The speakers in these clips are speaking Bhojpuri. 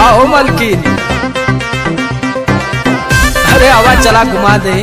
का हो मलकिन? अरे आवाज चला घुमा दे।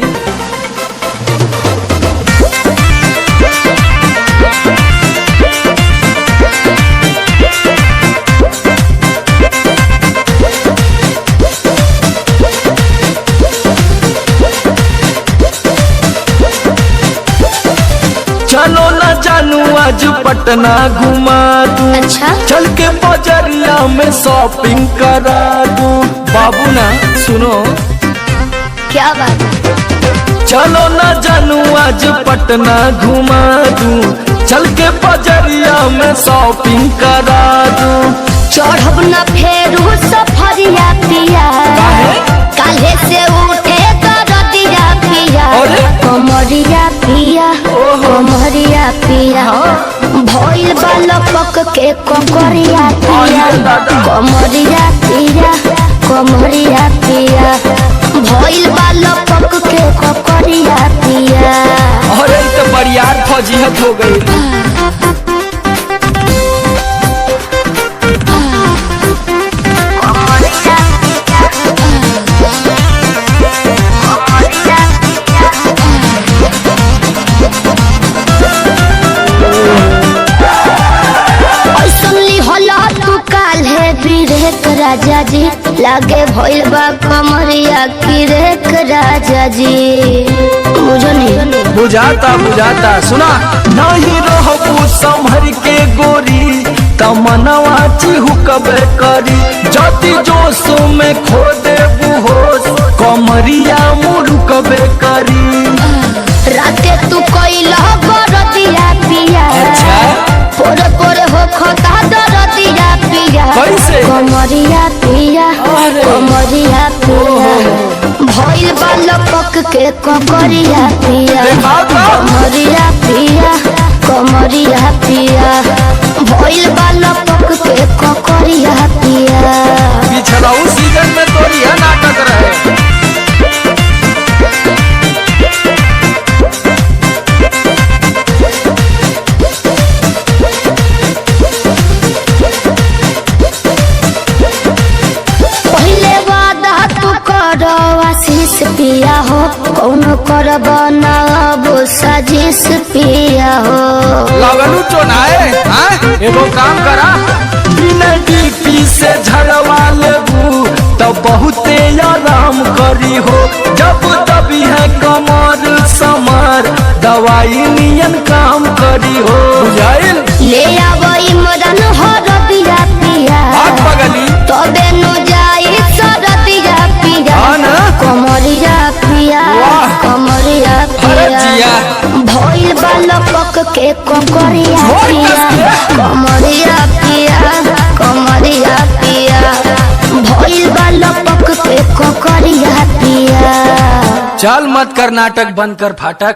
चलो ना जानू आज पटना घुमा दूं। अच्छा चल के बजरिया में शॉपिंग करा दूं। बाबू ना सुनो, क्या बात है? चलो ना जानू आज पटना घुमा दूं। चल के बजरिया में शॉपिंग करा दूं। चढ़ब न फेरू सफरिया पिया, काले से उठे दरदिया पिया, अरे? कमरिया पिया, कमरिया पिया, भइल बालपक के ककरिया पिया, कमरिया पिया, कमरिया पिया, भइल बालपक के ककरिया पिया। अरे तो बरियार फौजियत हो गई। राजा जी लागे भइल बा कमरिया की रेख राजा जी, मुझे नहीं बुझाता बुझाता। सुना नहीं रहबू संभर के गोरी, तमनवा चिहुकबे करी। जति जोश में खो देबू होश, कमरिया मुरुकबे करी। राते तू कइला बरदिया पिया, पोरे पोरे हो खता दरदिया पिया, कैसे? कमरिया पिया, कमरिया पिया, भइल बालपक के ककरिया पिया, कमरिया पिया, कमरिया पिया, भइल बालपक के ककरिया पिया। पिछला उस सीजन में तो यह नाटक रहे। आशीष पिया हो, कौनो करब ना वो साजिश पिया हो। लगलू चोनाए, एगो काम करा, बिना डीपी से झड़वा लेबू तो बहुते आराम करी हो। जब तभी है कमर समर, दवाई नियन काम करी हो। बुझाइल? ले आवई मदन हरदिया पिया, पगली तबे नु जाई सरदिया पिया, कमरिया पिया, कमरिया पिया, भइल बालपक के ककरिया पिया, कमरिया पिया, कमरिया पिया, भइल बालपक के ककरिया पिया। चल मत कर नाटक, बंद कर फाटक।